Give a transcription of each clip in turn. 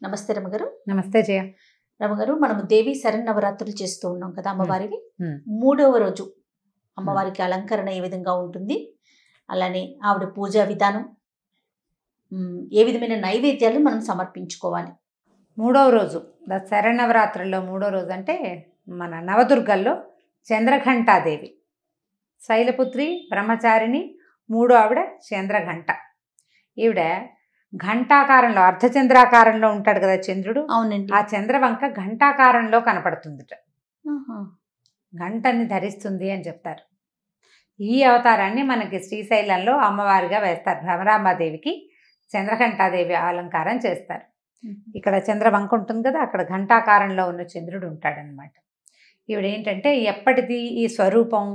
నమస్తే రమగారు. నమస్తే జయ. రమగారు, మనం దేవి శరన్నవరాత్రులు చేస్తూ ఉన్నాం కదా అమ్మవారివి. మ్మ్. 3వ రోజు అమ్మవారికి అలంకరణ ఏ విధంగా ఉంటుంది, అలానే ఆవిడ పూజా విధానం, ఏ విధమైన నైవేద్యాలు మనం సమర్పించుకోవాలి? 3వ రోజు శరన్నవరాత్రుల్లో 3వ రోజు అంటే మన నవదుర్గల్లో చంద్రఘంటాదేవి, శైలపుత్రి, బ్రహ్మచారిణి, 3వ ఆవిడ చంద్రఘంట. ఈవిడ ఘంటాకారంలో, అర్ధచంద్రాకారంలో ఉంటాడు కదా చంద్రుడు. అవునండి. ఆ చంద్రవంక ఘంటాకారంలో కనపడుతుందిట. గంటని ధరిస్తుంది అని చెప్తారు. ఈ అవతారాన్ని మనకి శ్రీశైలంలో అమ్మవారిగా వేస్తారు. భ్రమరాంబాదేవికి చంద్రఘంటాదేవి అలంకారం చేస్తారు. ఇక్కడ చంద్రవంక ఉంటుంది కదా, అక్కడ ఘంటాకారంలో ఉన్న చంద్రుడు ఉంటాడనమాట. ఈవిడ ఏంటంటే ఎప్పటిది ఈ స్వరూపం,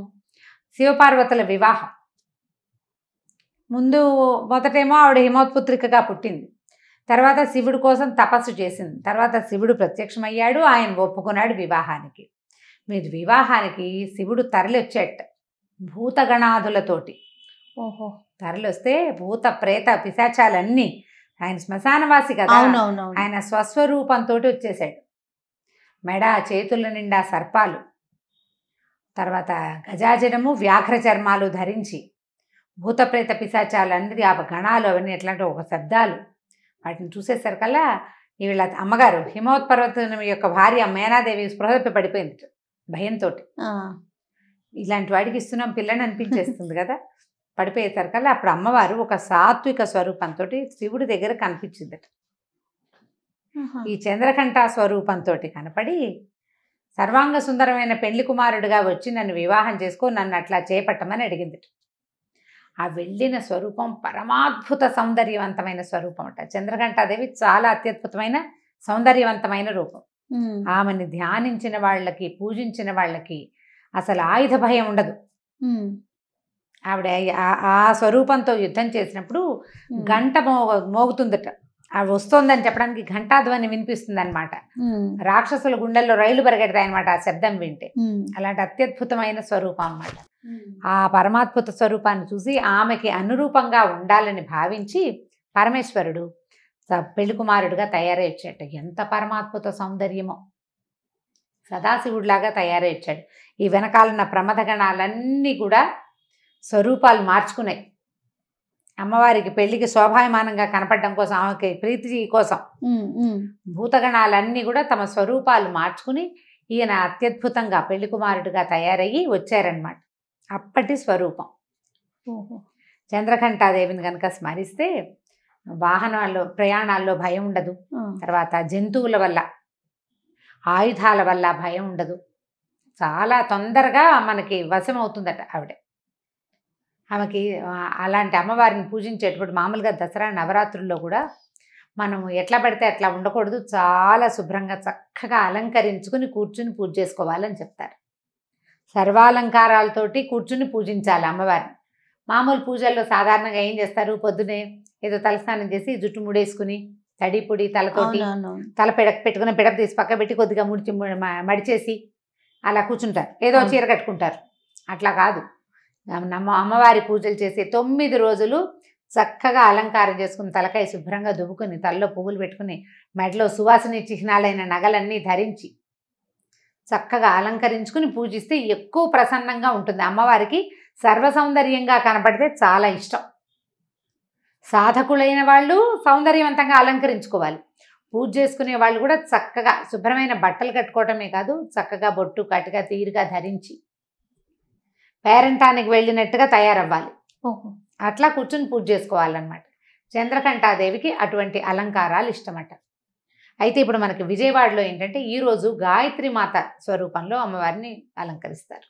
శివపార్వతుల వివాహం. ముందు మొదటేమో ఆవిడ హిమోత్పుత్రికగా పుట్టింది, తర్వాత శివుడి కోసం తపస్సు చేసింది, తర్వాత శివుడు ప్రత్యక్షమయ్యాడు, ఆయన ఒప్పుకున్నాడు వివాహానికి. మీరు వివాహానికి శివుడు తరలి వచ్చేట భూతగణాదులతోటి. ఓహో. తరలిస్తే భూత ప్రేత పిశాచాలన్నీ, ఆయన శ్మశానవాసి కదా, ఆయన స్వస్వరూపంతో వచ్చేసాడు. మెడ చేతుల నిండా సర్పాలు, తర్వాత గజాజనము వ్యాఘ్ర చర్మాలు ధరించి భూతప్రేత పిశాచాలన్నీ, ఆ గణాలు అవన్నీ ఎట్లాంటి ఒక శబ్దాలు, వాటిని చూసేసరికల్లా వీళ్ళ అమ్మగారు హిమవత్పర్వతం యొక్క భార్య మేనాదేవి స్పృహ పడిపోయింది భయంతో. ఇలాంటి వాడికి ఇస్తున్నాం పిల్లని అనిపించేస్తుంది కదా. పడిపోయేసరికల్లా అప్పుడు అమ్మవారు ఒక సాత్విక స్వరూపంతో శివుడి దగ్గర కనిపించిందట. ఈ చంద్రకంఠ స్వరూపంతో కనపడి సర్వాంగ సుందరమైన పెళ్లి కుమారుడిగా వచ్చి నన్ను వివాహం చేసుకో, నన్ను అట్లా చేపట్టమని అడిగిందట. ఆ వెళ్ళిన స్వరూపం పరమాద్భుత సౌందర్యవంతమైన స్వరూపం అట. చంద్రఘంటాదేవి చాలా అత్యద్భుతమైన సౌందర్యవంతమైన రూపం. ఆమెని ధ్యానించిన వాళ్ళకి, పూజించిన వాళ్ళకి అసలు ఆయుధ భయం ఉండదు. ఆవిడ ఆ స్వరూపంతో యుద్ధం చేసినప్పుడు గంట మోగుతుందట. ఆవిడ వస్తోందని చెప్పడానికి ఘంటాధ్వని వినిపిస్తుంది అనమాట. రాక్షసుల గుండెల్లో రైలు పరిగెడతాయి అనమాట ఆ శబ్దం వింటే. అలాంటి అత్యద్భుతమైన స్వరూపం అన్నమాట. ఆ పరమాద్భుత స్వరూపాన్ని చూసి ఆమెకి అనురూపంగా ఉండాలని భావించి పరమేశ్వరుడు పెళ్లి కుమారుడిగా తయారై వచ్చాడు. ఎంత పరమాద్భుత సౌందర్యమో, సదాశివుడిలాగా తయారై వచ్చాడు. ఈ వెనకాలన్న ప్రమథగణాలన్నీ కూడా స్వరూపాలు మార్చుకున్నాయి. అమ్మవారికి పెళ్లికి శోభాయమానంగా కనపడడం కోసం, ఆమెకి ప్రీతి కోసం భూతగణాలన్నీ కూడా తమ స్వరూపాలు మార్చుకుని ఈయన అత్యద్భుతంగా పెళ్లి కుమారుడిగా తయారయ్యి వచ్చారనమాట. అప్పటి స్వరూపం. చంద్రఘంటాదేవిని కనుక స్మరిస్తే వాహనాల్లో, ప్రయాణాల్లో భయం ఉండదు. తర్వాత జంతువుల వల్ల, ఆయుధాల వల్ల భయం ఉండదు. చాలా తొందరగా మనకి వశం అవుతుందట ఆవిడ. ఆమెకి అలాంటి అమ్మవారిని పూజించేటప్పుడు మామూలుగా దసరా నవరాత్రుల్లో కూడా మనం ఎట్లా పడితే అట్లా ఉండకూడదు. చాలా శుభ్రంగా చక్కగా అలంకరించుకుని కూర్చుని పూజ చేసుకోవాలని చెప్తారు. సర్వాలంకారాలతోటి కూర్చుని పూజించాలి అమ్మవారిని. మామూలు పూజల్లో సాధారణంగా ఏం చేస్తారు, పొద్దునే ఏదో తలస్నానం చేసి జుట్టు ముడేసుకుని తడి పొడి తలతోటి తల పెట్టుకుని పిడప తీసి పక్క పెట్టి కొద్దిగా మడిచేసి అలా కూర్చుంటారు, ఏదో చీర కట్టుకుంటారు. అట్లా కాదు. అమ్మవారి పూజలు చేసే 9 రోజులు చక్కగా అలంకారం చేసుకుని, తలకాయ శుభ్రంగా దువ్వుకుని, తలలో పువ్వులు పెట్టుకుని, మెడలో సువాసన చిహ్నాలైన నగలన్నీ ధరించి చక్కగా అలంకరించుకుని పూజిస్తే ఎక్కువ ప్రసన్నంగా ఉంటుంది. అమ్మవారికి సర్వసౌందర్యంగా కనపడితే చాలా ఇష్టం. సాధకులైన వాళ్ళు సౌందర్యవంతంగా అలంకరించుకోవాలి. పూజ చేసుకునే వాళ్ళు కూడా చక్కగా శుభ్రమైన బట్టలు కట్టుకోవటమే కాదు, చక్కగా బొట్టు కట్టుగా తీరుగా ధరించి పేరంటానికి వెళ్ళినట్టుగా తయారవ్వాలి. అట్లా కూర్చుని పూజ చేసుకోవాలన్నమాట. చంద్రఘంటాదేవికి అటువంటి అలంకారాలు ఇష్టమట. అయితే ఇప్పుడు మనకి విజయవాడలో ఏంటంటే ఈరోజు గాయత్రి మాత స్వరూపంలో అమ్మవారిని అలంకరిస్తారు.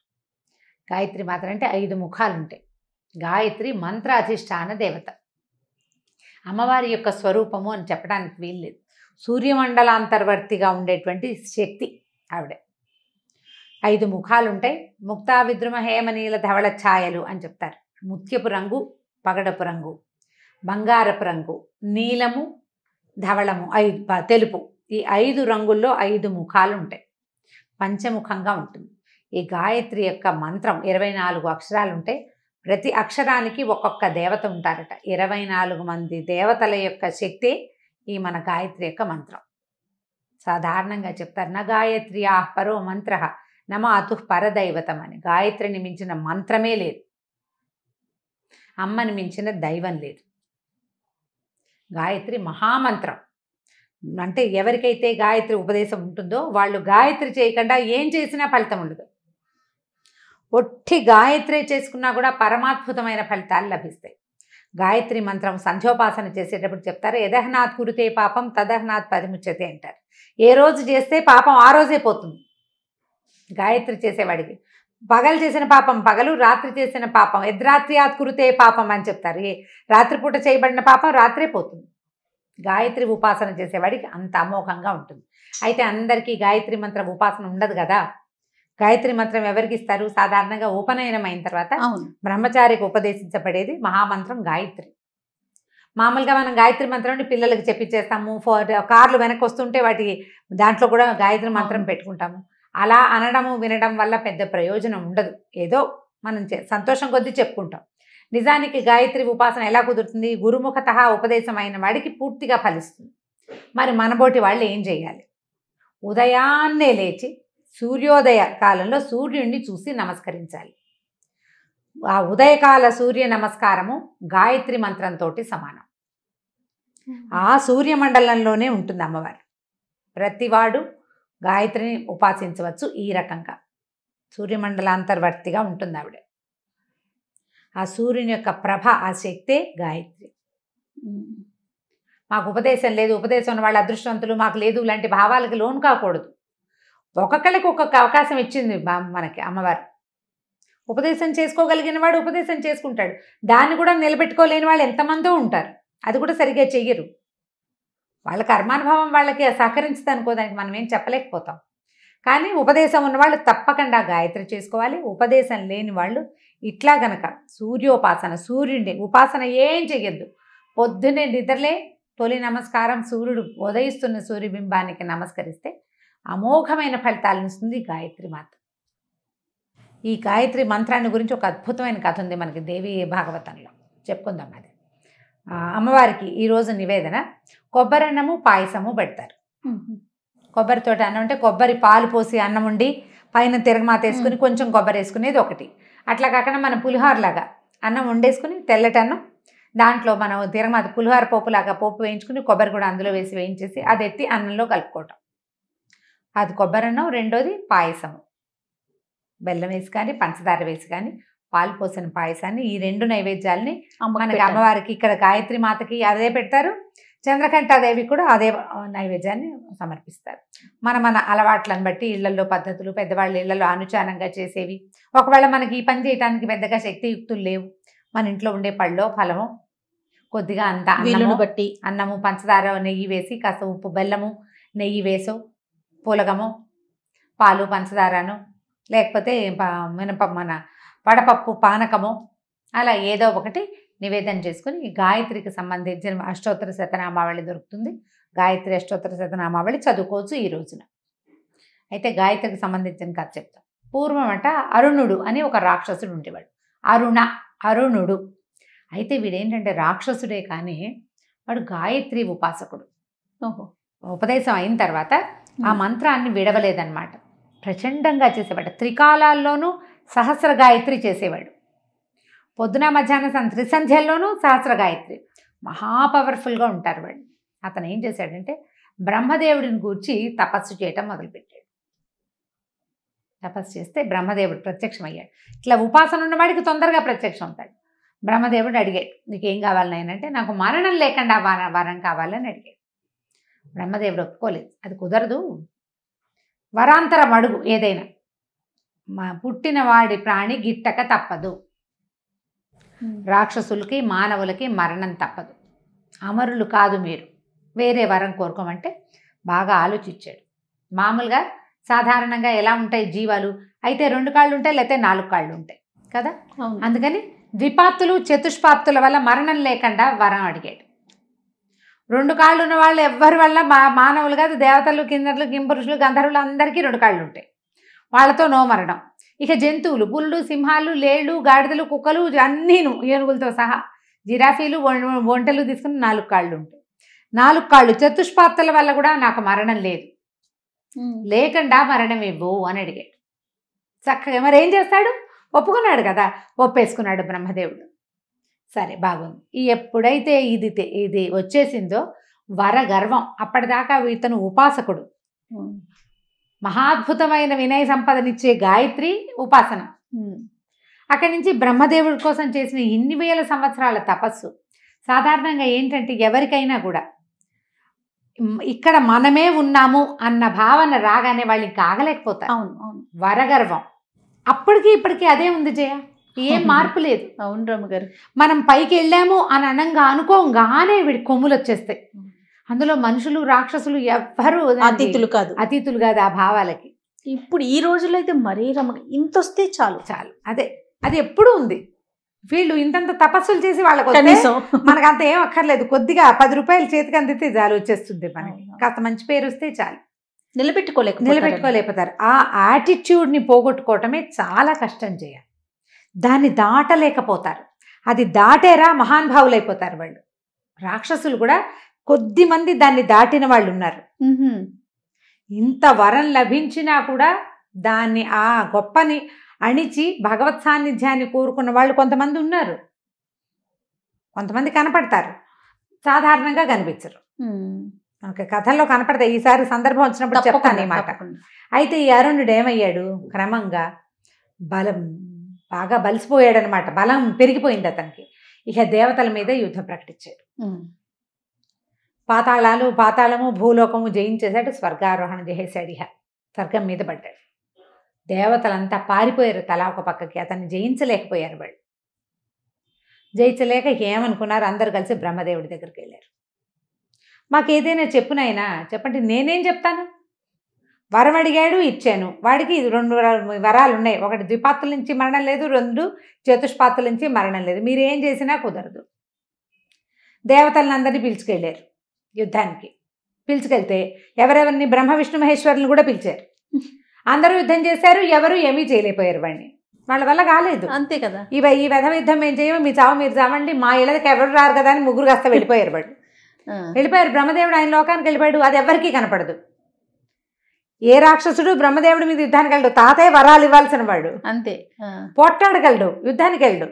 గాయత్రి మాత అంటే 5 ముఖాలు ఉంటాయి. గాయత్రి మంత్రాధిష్టాన దేవత. అమ్మవారి యొక్క స్వరూపము అని చెప్పడానికి వీల్లేదు. సూర్యమండలాంతర్వర్తిగా ఉండేటువంటి శక్తి ఆవిడ. 5 ముఖాలు ఉంటాయి. ముక్తా విద్రుమ హేమనీల ధవళ ఛాయలు అని చెప్తారు. ముత్యపు రంగు, పగడపు రంగు, బంగారపు రంగు, నీలము, ధవళము, తెలుపు, ఈ 5 రంగుల్లో 5 ముఖాలు ఉంటాయి. పంచముఖంగా ఉంటుంది. ఈ గాయత్రి యొక్క మంత్రం 24 అక్షరాలు ఉంటాయి. ప్రతి అక్షరానికి ఒక్కొక్క దేవత ఉంటారట. 24 మంది దేవతల యొక్క శక్తి ఈ మన గాయత్రి యొక్క మంత్రం. సాధారణంగా చెప్తారు, నా గాయత్రి పరో మంత్ర నమ అతుః పరదైవతం అని. గాయత్రిని మించిన మంత్రమే లేదు, అమ్మని మించిన దైవం లేదు. గాయత్రి మహామంత్రం. అంటే ఎవరికైతే గాయత్రి ఉపదేశం ఉంటుందో వాళ్ళు గాయత్రి చేయకుండా ఏం చేసినా ఫలితం ఉండదు. ఒట్టి గాయత్రి చేసుకున్నా కూడా పరమాద్భుతమైన ఫలితాలు లభిస్తాయి. గాయత్రి మంత్రం సంధ్యోపాసన చేసేటప్పుడు చెప్తారు, యదహనాత్ కురుతే పాపం తదహనాత్ పరిముచ్యతే అంటారు. ఏ రోజు చేస్తే పాపం ఆ రోజే పోతుంది. గాయత్రి చేసేవాడికి పగలు చేసిన పాపం పగలు, రాత్రి చేసిన పాపం యద్రాత్ర్యాత్ కురుతే పాపం అని చెప్తారు. రాత్రిపూట చేయబడిన పాపం రాత్రే పోతుంది. గాయత్రి ఉపాసన చేసేవాడికి అంత అమోఘంగా ఉంటుంది. అయితే అందరికీ గాయత్రి మంత్రం ఉపాసన ఉండదు కదా. గాయత్రి మంత్రం ఎవరికి ఇస్తారు? సాధారణంగా ఉపనయనం అయిన తర్వాత బ్రహ్మచారికి ఉపదేశించబడేది మహామంత్రం గాయత్రి. మామూలుగా మనం గాయత్రి మంత్రాన్ని పిల్లలకి చెప్పించేస్తాము. కార్లు వెనక్కి వస్తుంటే వాటి దాంట్లో కూడా గాయత్రి మంత్రం పెట్టుకుంటాము. అలా అనడము వినడం వల్ల పెద్ద ప్రయోజనం ఉండదు. ఏదో మనం సంతోషం కొద్దీ చెప్పుకుంటాం. నిజానికి గాయత్రి ఉపాసన ఎలా కుదురుతుంది? గురుముఖత ఉపదేశం అయిన వాడికి పూర్తిగా ఫలిస్తుంది. మరి మనబోటి వాళ్ళు ఏం చేయాలి? ఉదయాన్నే లేచి సూర్యోదయ కాలంలో సూర్యుడిని చూసి నమస్కరించాలి. ఆ ఉదయకాల సూర్య నమస్కారము గాయత్రి మంత్రంతో సమానం. ఆ సూర్యమండలంలోనే ఉంటుంది అమ్మవారు. ప్రతివాడు గాయత్రిని ఉపాసించవచ్చు. ఈ రకంగా సూర్యమండలాంతర్వర్తిగా ఉంటుంది ఆవిడ. ఆ సూర్యుని యొక్క ప్రభ, ఆ శక్తే గాయత్రి. మాకు ఉపదేశం లేదు, ఉపదేశం ఉన్న వాళ్ళు అదృష్టవంతులు, మాకు లేదు లాంటి భావాలకి లోను కాకూడదు. ఒక్కొక్కరికి ఒక్కొక్క అవకాశం ఇచ్చింది మనకి అమ్మవారు. ఉపదేశం చేసుకోగలిగిన వాడు ఉపదేశం చేసుకుంటాడు. దాన్ని కూడా నిలబెట్టుకోలేని వాళ్ళు ఎంతమందో ఉంటారు. అది కూడా సరిగ్గా చెయ్యరు. వాళ్ళ కర్మానుభవం వాళ్ళకి సహకరించదు అనుకో, దానికి మనం ఏం చెప్పలేకపోతాం. కానీ ఉపదేశం ఉన్నవాళ్ళు తప్పకుండా గాయత్రి చేసుకోవాలి. ఉపదేశం లేని వాళ్ళు ఇట్లా గనక సూర్యోపాసన, సూర్యుడి ఉపాసన ఏం చెయ్యొద్దు. పొద్దున్నే నిద్రలే తొలి నమస్కారం సూర్యుడు ఉదయిస్తున్న సూర్యబింబానికి నమస్కరిస్తే అమోఘమైన ఫలితాలను ఇస్తుంది గాయత్రి మాత. ఈ గాయత్రి మంత్రాన్ని గురించి ఒక అద్భుతమైన కథ ఉంది మనకి దేవి భాగవతంలో, చెప్పుకుందాం. అది అమ్మవారికి ఈరోజు నివేదన కొబ్బరన్నము పాయసము పెడతారు. కొబ్బరితోటి అన్నం అంటే కొబ్బరి పాలు పోసి అన్నం ఉండి పైన తిరగమాత వేసుకుని కొంచెం కొబ్బరి వేసుకునేది ఒకటి. అట్లా కాకుండా మనం పులిహోరలాగా అన్నం వండేసుకుని తెల్లటి అన్నం, దాంట్లో మనం తిరగమాత పులిహోర పోపులాగా పోపు వేయించుకుని కొబ్బరి కూడా అందులో వేసి వేయించేసి అది ఎత్తి అన్నంలో కలుపుకోవటం. అది కొబ్బరన్నం. రెండోది పాయసము, బెల్లం వేసి కానీ పంచదార వేసి కానీ పాలు పోసిన పాయసాన్ని, ఈ రెండు నైవేద్యాలని మనకి అమ్మవారికి ఇక్కడ గాయత్రి మాతకి అదే పెడతారు. చంద్రకంఠాదేవి కూడా అదే నైవేద్యాన్ని సమర్పిస్తారు. మన అలవాట్లను బట్టి ఇళ్లలో పద్ధతులు, పెద్దవాళ్ళ ఇళ్లలో అనుచానంగా చేసేవి. ఒకవేళ మనకి ఈ పని చేయడానికి పెద్దగా శక్తియుక్తులు లేవు, మన ఇంట్లో ఉండే పళ్ళో ఫలమో కొద్దిగా అంత అన్నము బట్టి అన్నము పంచదార నెయ్యి వేసి కాస్త ఉప్పు బెల్లము నెయ్యి వేసో పూలగము పాలు పంచదారను, లేకపోతే మన వడపప్పు పానకము, అలా ఏదో ఒకటి నివేదన చేసుకుని గాయత్రికి సంబంధించిన అష్టోత్తర శతనామావళి దొరుకుతుంది. గాయత్రి అష్టోత్తర శతనామావళి చదువుకోవచ్చు ఈ రోజున. అయితే గాయత్రికి సంబంధించిన కథ చెప్తాం. పూర్వం అరుణుడు అని ఒక రాక్షసుడు ఉండేవాడు. అరుణుడు. అయితే వీడేంటంటే రాక్షసుడే కానీ వాడు గాయత్రి ఉపాసకుడు. ఉపదేశం అయిన తర్వాత ఆ మంత్రాన్ని విడవలేదన్నమాట. ప్రచండంగా చేసేవాడు. త్రికాలాల్లోనూ సహస్ర గాయత్రి చేసేవాడు. పొద్దున మధ్యాహ్నం త్రిసంధ్యల్లోనూ సహస్ర గాయత్రి. మహా పవర్ఫుల్గా ఉంటారు వాడు. అతను ఏం చేశాడంటే బ్రహ్మదేవుడిని గూర్చి తపస్సు చేయటం మొదలుపెట్టాడు. తపస్సు చేస్తే బ్రహ్మదేవుడు ప్రత్యక్షమయ్యాడు. ఇట్లా ఉపాసన ఉన్నవాడికి తొందరగా ప్రత్యక్షం అవుతాడు. బ్రహ్మదేవుడు అడిగాడు, నీకేం కావాలని అంటే నాకు మరణం లేకుండా వరం కావాలని అడిగాడు. బ్రహ్మదేవుడు ఒప్పుకోలేదు. అది కుదరదు, వరాంతరం అడుగు ఏదైనా, పుట్టిన వాడి ప్రాణి గిట్టక తప్పదు. రాక్షసులకి మానవులకి మరణం తప్పదు. అమరులు కాదు మీరు, వేరే వరం కోరుకోమంటే బాగా ఆలోచించాడు. మామూలుగా సాధారణంగా ఎలా ఉంటాయి జీవాలు, అయితే 2 కాళ్ళు ఉంటాయి లేకపోతే 4 కాళ్ళు ఉంటాయి కదా. అందుకని ద్విపాత్తులు చతుష్పాత్తుల వల్ల మరణం లేకుండా వరం అడిగాడు. 2 కాళ్ళు ఉన్న వాళ్ళు ఎవ్వరి వల్ల మానవులు కాదు, దేవతలు కిన్నరులు కింపురుషులు గంధర్వులు అందరికీ 2 కాళ్ళు ఉంటాయి, వాళ్ళతో నో మరణం. ఇక జంతువులు పులులు సింహాలు లేళ్ళు గాడిదలు కుక్కలు అన్నీను ఏనుగులతో సహా జిరాఫీలు ఒంటెలు తీసుకుని 4 కాళ్ళు ఉంటాయి. 4 కాళ్ళు చతుష్పాత్తుల వల్ల కూడా నాకు మరణం లేదు. లేకుండా మరణం ఇవ్వు అని అడిగాడు. చక్కగా మరి ఏం చేస్తాడు, ఒప్పుకున్నాడు కదా, ఒప్పేసుకున్నాడు బ్రహ్మదేవుడు. సరే బాగుంది. ఎప్పుడైతే ఇది వచ్చేసిందో వరగర్వం, అప్పటిదాకా ఇతను ఉపాసకుడు, మహాద్భుతమైన వినయ సంపదనిచ్చే గాయత్రి ఉపాసన, అక్కడి నుంచి బ్రహ్మదేవుడి కోసం చేసిన ఇన్ని వేల సంవత్సరాల తపస్సు. సాధారణంగా ఏంటంటే ఎవరికైనా కూడా ఇక్కడ మనమే ఉన్నాము అన్న భావన రాగానే వాళ్ళు ఇంకా ఆగలేకపోతారు. అవును అవును. వరగర్వం అప్పటికి ఇప్పటికీ అదే ఉంది జయ, ఏం మార్పు లేదు. అవును రమ్మగారు. మనం పైకి వెళ్ళాము అని అనంగా అనుకోగానే వీడి కొమ్ములు వచ్చేస్తాయి. అందులో మనుషులు రాక్షసులు ఎవ్వరూ అతీతులు కాదు ఆ భావాలకి. ఇప్పుడు ఈ రోజుల్లో అయితే మరీ ఇంత వస్తే చాలు. అది ఎప్పుడూ ఉంది. వీళ్ళు ఇంతంత తపస్సులు చేసి వాళ్ళకి మనకు అంత ఏం అక్కర్లేదు, కొద్దిగా 10 రూపాయలు చేతికి అందితే చాలు, వచ్చేస్తుంది మనకి. కాస్త మంచి పేరు వస్తే చాలు. నిలబెట్టుకోలేకపోతారు. ఆ యాటిట్యూడ్ని పోగొట్టుకోవటమే చాలా కష్టం చేయాలి. దాన్ని దాటలేకపోతారు. అది దాటేరా మహానుభావులైపోతారు వాళ్ళు. రాక్షసులు కూడా కొద్ది మంది దాన్ని దాటిన వాళ్ళు ఉన్నారు. ఇంత వరం లభించినా కూడా దాన్ని ఆ గొప్పని అణిచి భగవత్ సాన్నిధ్యాన్ని కోరుకున్న వాళ్ళు కొంతమంది ఉన్నారు. కొంతమంది కనపడతారు, సాధారణంగా కనిపించరు. మనకి కథల్లో కనపడతాయి. ఈసారి సందర్భం వచ్చినప్పుడు చెప్తాను ఈ మాట. అయితే ఈ అరుణుడు ఏమయ్యాడు, క్రమంగా బాగా బలిసిపోయాడు అనమాట. బలం పెరిగిపోయింది అతనికి. ఇక దేవతల మీద యుద్ధం ప్రకటించాడు. పాతాళము భూలోకము జయించేశాడు. స్వర్గారోహణ చేసేసాడు. ఇహ స్వర్గం మీద పడ్డాడు. దేవతలంతా పారిపోయారు తలా ఒక పక్కకి. అతన్ని జయించలేకపోయారు వాళ్ళు. జయించలేక ఏమనుకున్నారు, అందరు కలిసి బ్రహ్మదేవుడి దగ్గరికి వెళ్ళారు. మాకు ఏదైనా చెప్పునైనా చెప్పండి. నేనేం చెప్తాను, వరం అడిగాడు, ఇచ్చాను. వాడికి 2 వరాలు ఉన్నాయి. ఒకటి ద్విపాత్తుల నుంచి మరణం లేదు, 2 చతుష్పాత్తుల నుంచి మరణం లేదు. మీరు ఏం చేసినా కుదరదు. దేవతలను అందరినీ పిలుచుకెళ్ళారు యుద్ధానికి. పిలుచుకెళ్తే ఎవరెవరిని, బ్రహ్మ విష్ణు మహేశ్వరులను కూడా పిలిచారు. అందరూ యుద్ధం చేశారు, ఎవరు ఏమీ చేయలేకపోయారు. వాళ్ళ వల్ల కాలేదు. అంతే కదా. ఈ వెధవ యుద్ధం మేము చేయము, మీ చావు మీరు చావండి, మా ఇళ్ళకి ఎవరు రారు కదా అని ముగ్గురు కాస్త వెళ్ళిపోయారు. వెళ్ళిపోయారు. బ్రహ్మదేవుడు ఆయన లోకానికి వెళ్ళిపోయాడు. అది ఎవరికీ కనపడదు. ఏ రాక్షసుడు బ్రహ్మదేవుడి మీద యుద్ధానికి వెళ్ళడు. తాతయ్య వరాలు ఇవ్వాల్సిన వాడు, అంతే. పోట్టాడగలడు, యుద్ధానికి వెళ్ళడు.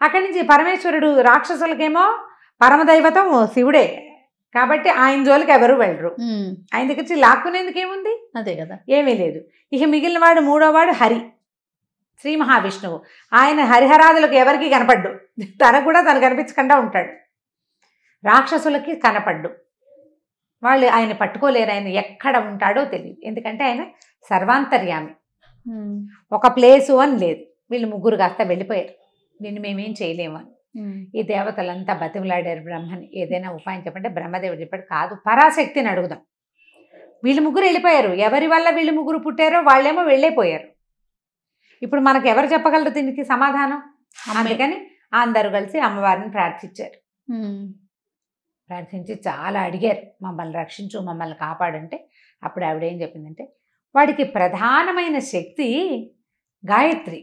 అక్కడి నుంచి పరమేశ్వరుడు రాక్షసులకేమో పరమదైవతం శివుడే కాబట్టి ఆయన జోలికి ఎవరు వెళ్ళరు. ఆయన దగ్గర నుంచి లాక్కునేందుకు ఏముంది, అదే కదా, ఏమీ లేదు. ఇక మిగిలిన వాడు 3వ వాడు హరి, శ్రీ మహావిష్ణువు. ఆయన హరిహరాదులకు ఎవరికి కనపడ్డు, తనకు కూడా తను కనిపించకుండా ఉంటాడు. రాక్షసులకి కనపడ్డు. వాళ్ళు ఆయన పట్టుకోలేరు. ఆయన ఎక్కడ ఉంటాడో తెలియదు. ఎందుకంటే ఆయన సర్వాంతర్యామి. ఒక ప్లేసు అని లేదు. వీళ్ళు ముగ్గురు కాస్త వెళ్ళిపోయారు. దీన్ని మేమేం చేయలేము అని. ఈ దేవతలంతా బతిమలాడారు బ్రహ్మని, ఏదైనా ఉపాయం చెప్పంటే బ్రహ్మదేవుడు చెప్పాడు, కాదు పరాశక్తిని అడుగుదాం. వీళ్ళు ముగ్గురు వెళ్ళిపోయారు. ఎవరి వల్ల వీళ్ళు ముగ్గురు పుట్టారో వాళ్ళేమో వెళ్ళిపోయారు. ఇప్పుడు మనకు ఎవరు చెప్పగలరు దీనికి సమాధానం? అందుకని అందరూ కలిసి అమ్మవారిని ప్రార్థించారు. ప్రార్థించి చాలా అడిగారు, మమ్మల్ని రక్షించు, మమ్మల్ని కాపాడంటే. అప్పుడు ఆవిడ ఏం చెప్పిందంటే, వాడికి ప్రధానమైన శక్తి గాయత్రి,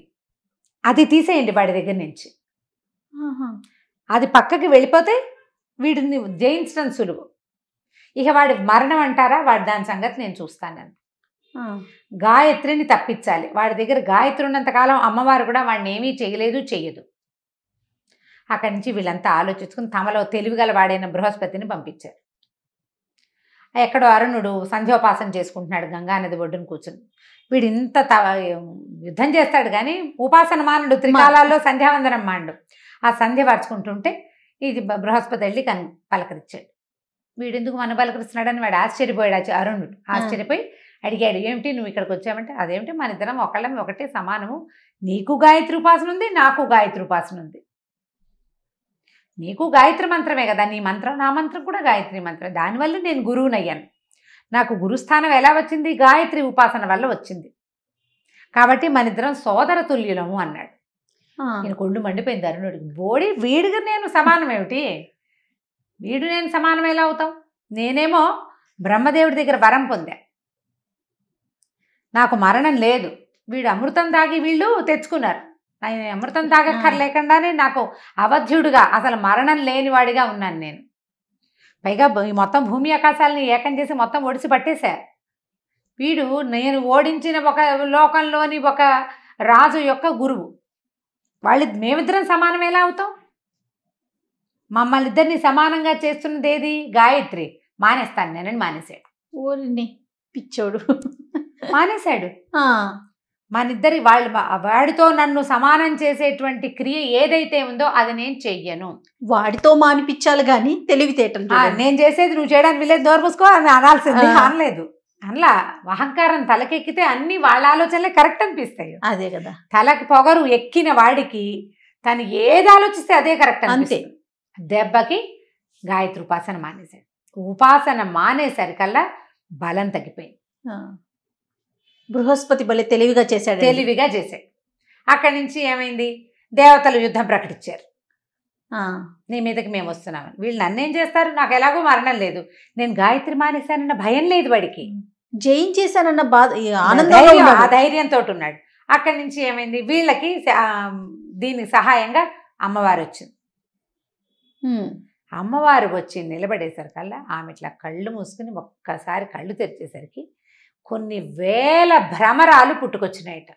అది తీసేయండి వాడి దగ్గర నుంచి. అది పక్కకి వెళ్ళిపోతే వీడిని జయించడం సులువు. ఇక వాడి మరణం అంటారా, వాడి దాని సంగతి నేను చూస్తానని. గాయత్రిని తప్పించాలి. వాడి దగ్గర గాయత్రి ఉన్నంతకాలం అమ్మవారు కూడా వాడిని ఏమీ చేయలేదు, చెయ్యదు. అక్కడి నుంచి వీళ్ళంతా ఆలోచించుకుని తమలో తెలివిగల వాడైన బృహస్పతిని పంపించారు. ఎక్కడో అరుణుడు సంధ్యోపాసన చేసుకుంటున్నాడు గంగానది ఒడ్డున కూర్చుని. వీడు ఇంత యుద్ధం చేస్తాడు కానీ ఉపాసన మానుడు, త్రికాలాల్లో సంధ్యావందనం మాండు. ఆ సంధ్య పరుచుకుంటుంటే ఇది బృహస్పతి వెళ్ళి పలకరించాడు. వీడెందుకు మన పలకరిస్తున్నాడని వాడు ఆశ్చర్యపోయాడు. అరుణుడు ఆశ్చర్యపోయి అడిగాడు, ఏమిటి నువ్వు ఇక్కడికి వచ్చామంటే, అదేమిటి మన ఇద్దరం ఒకళ్ళం ఒకటే సమానము, నీకు గాయత్రి ఉపాసన ఉంది, నాకు గాయత్రి ఉపాసన ఉంది. నీకు గాయత్రి మంత్రమే కదా నీ మంత్రం, నా మంత్రం కూడా గాయత్రి మంత్రం. దానివల్ల నేను గురువునయ్యాను. నాకు గురుస్థానం ఎలా వచ్చింది? గాయత్రి ఉపాసన వల్ల వచ్చింది. కాబట్టి మన ఇద్దరం సోదర తుల్యులము అన్నాడు. నేను కొళ్ళు మండిపోయింది అరుణుడికి. వీడిగా నేను సమానం ఏమిటి? వీడు నేను సమానం ఎలా అవుతాం? నేనేమో బ్రహ్మదేవుడి దగ్గర వరం పొందా, నాకు మరణం లేదు. వీడు అమృతం తాగి వీళ్ళు తెచ్చుకున్నారు. ఆయన అమృతం తాగక్కర్లేకుండానే నాకు అవధ్యుడుగా, అసలు మరణం లేనివాడిగా ఉన్నాను నేను. పైగా ఈ మొత్తం భూమి ఆకాశాలని ఏకం చేసి మొత్తం ఒడిసి పట్టేశారు. వీడు నేను ఓడించిన ఒక లోకంలోని ఒక రాజు యొక్క గురువు. మేమిద్దరం సమానం ఎలా అవుతాం? మమ్మల్ని ఇద్దరిని సమానంగా చేస్తున్నది ఏది? గాయత్రి. మానేస్తాను నేనని మానేశాడు. ఓరిని పిచ్చోడు మానేశాడు. మనిద్దరి వాడితో నన్ను సమానం చేసేటువంటి క్రియ ఏదైతే ఉందో అది నేను చెయ్యను. వాడితో మానిపించాలి కానీ తెలివితేటలు. నేను చేసేది నువ్వు చేయడానికి వీలేదు, నోరు మూసుకో అని అనాల్సింది. అనలేదు. అలా అహంకారం తలకెక్కితే అన్ని వాళ్ళ ఆలోచనలే కరెక్ట్ అనిపిస్తాయి. అదే కదా, తలకి పొగరు ఎక్కిన వాడికి తను ఏది ఆలోచిస్తే అదే కరెక్ట్ అంతే. దెబ్బకి గాయత్రి ఉపాసన మానేశాడు. ఉపాసన మానేసరికల్లా బలం తగ్గిపోయింది. బృహస్పతి బలి తెలివిగా చేశాడు. అక్కడి నుంచి ఏమైంది? దేవతలు యుద్ధం ప్రకటించారు. నీ మీదకి మేము వస్తున్నామని. వీళ్ళు నన్నేం చేస్తారు, నాకు ఎలాగో మరణం లేదు, నేను గాయత్రి మానేశానన్న భయం లేదు వాడికి. జయించేశానన్న బాధ, ఆ ధైర్యంతో ఉన్నాడు. అక్కడి నుంచి ఏమైంది? వీళ్ళకి దీనికి సహాయంగా అమ్మవారు వచ్చింది. అమ్మవారు వచ్చి నిలబడేసరికల్లా ఆమె ఇట్లా కళ్ళు మూసుకుని ఒక్కసారి కళ్ళు తెరిచేసరికి కొన్ని వేల భ్రమరాలు పుట్టుకొచ్చినాయట.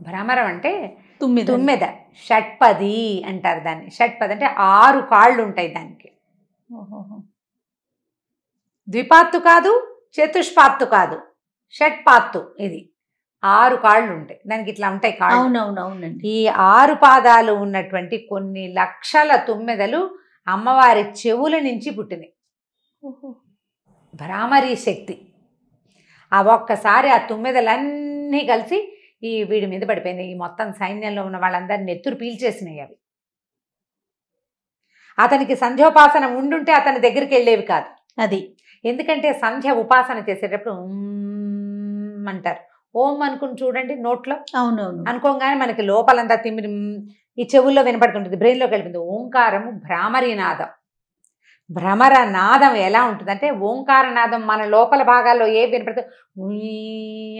భ్రమరం అంటే తుమ్మెద. షట్పది అంటారు దాన్ని. షట్పది అంటే 6 కాళ్ళు ఉంటాయి దానికి. ద్విపాత్తు కాదు, చతుష్పాత్తు కాదు, షట్పాత్తు. ఇది 6 కాళ్ళు ఉంటాయి దానికి. ఇట్లా ఉంటాయి కాళ్ళు. అవునవునవునండి. ఈ 6 పాదాలు ఉన్నటువంటి కొన్ని లక్షల తుమ్మెదలు అమ్మవారి చెవుల నుంచి పుట్టినాయి. భ్రామరీ శక్తి. ఆ ఒక్కసారి ఆ తుమ్మెదలన్నీ కలిసి ఈ వీడి మీద పడిపోయింది. ఈ మొత్తం సైన్యంలో ఉన్న వాళ్ళందరినీ నెత్తురు పీల్చేసినాయి అవి. అతనికి సంధ్యోపాసన ఉండుంటే అతని దగ్గరికి వెళ్ళేవి కాదు. అది ఎందుకంటే సంధ్య ఉపాసన చేసేటప్పుడు అంటారు. ఓం అనుకుని చూడండి నోట్లో. అవునవును. అనుకోగానే మనకి లోపలంతా తిమ్మిరి ఈ చెవుల్లో వినపడుతుంటుంది, బ్రెయిన్లోకి వెళ్ళిపోయింది. ఓంకారము భ్రామరీ నాదం. భ్రమర నాదం ఎలా ఉంటుందంటే, ఓంకార నాదం మన లోపల భాగాల్లో ఏ వినపడుతుంది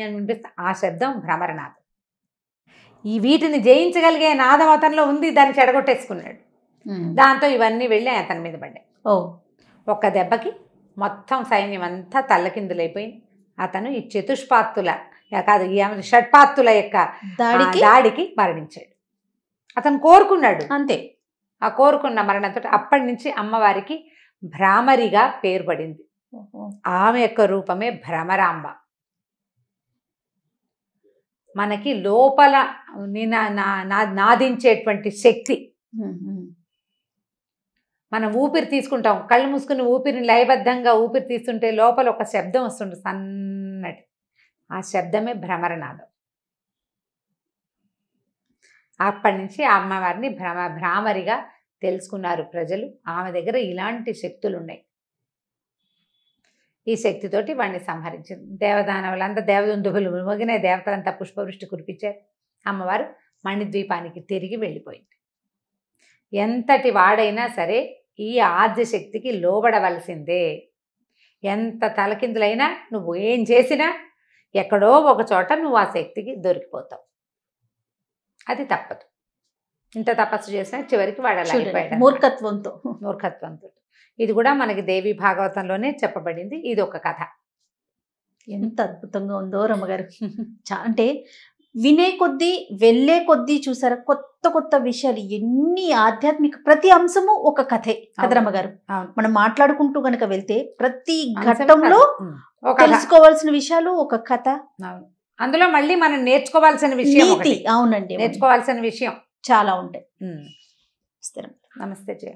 అని వినిపిస్తే ఆ శబ్దం భ్రమరనాదం. ఈ వీటిని జయించగలిగే నాదం అతనిలో ఉంది. దాన్ని చెడగొట్టేసుకున్నాడు. దాంతో ఇవన్నీ వెళ్ళి అతని మీద పడ్డాయి. ఒక్క దెబ్బకి మొత్తం సైన్యం అంతా తల్లకిందులైపోయింది. అతను ఈ చతుష్పాత్తుల కాదు, ఈ షట్పాత్తుల యొక్క దాడికి మరణించాడు. అతను కోరుకున్నాడు అంతే. ఆ కోరుకున్న మరణంతో అప్పటి నుంచి అమ్మవారికి భ్రామరిగా పేరు పడింది. ఆమె యొక్క రూపమే భ్రమరాంబ. మనకి లోపల నాదించేటువంటి శక్తి. మనం ఊపిరి తీసుకుంటాం, కళ్ళు మూసుకుని ఊపిరిని లయబద్ధంగా ఊపిరి తీస్తుంటే లోపల ఒక శబ్దం వస్తుంది సన్నటి. ఆ శబ్దమే భ్రమరనాదం. అప్పటి నుంచి ఆ అమ్మవారిని భ్రామరిగా తెలుసుకున్నారు ప్రజలు. ఆమె దగ్గర ఇలాంటి శక్తులు ఉన్నాయి. ఈ శక్తితోటి వాడిని సంహరించింది. దేవదానవులంతా దేవదుందుభులు మొగిన దేవతలంతా పుష్పవృష్టి కురిపించారు. అమ్మవారు మణిద్వీపానికి తిరిగి వెళ్ళిపోయింది. ఎంతటి వాడైనా సరే ఈ ఆద్యశక్తికి లోబడవలసిందే. ఎంత తలకిందులైనా నువ్వు ఏం చేసినా ఎక్కడో ఒక చోట నువ్వు ఆ శక్తికి దొరికిపోతావు. అది తప్పదు. ఇంత తపస్సు చేసినా చివరికి వాడు మూర్ఖత్వంతో. ఇది కూడా మనకి దేవి భాగవతంలోనే చెప్పబడింది. ఇది ఒక కథ. ఎంత అద్భుతంగా ఉందో రమ్మగారు. అంటే వినే కొద్దీ వెళ్ళే కొద్దీ చూసారా కొత్త కొత్త విషయాలు, ఎన్ని ఆధ్యాత్మిక ప్రతి అంశము ఒక కథే కదా రమ్మగారు. మనం మాట్లాడుకుంటూ గనక వెళ్తే ప్రతి ఘట్టంలో తెలుసుకోవాల్సిన విషయాలు ఒక కథ. అందులో మళ్ళీ మనం నేర్చుకోవాల్సిన విషయం. అవునండి, నేర్చుకోవాల్సిన విషయం చాలా ఉంటాయి. నమస్తే జయ.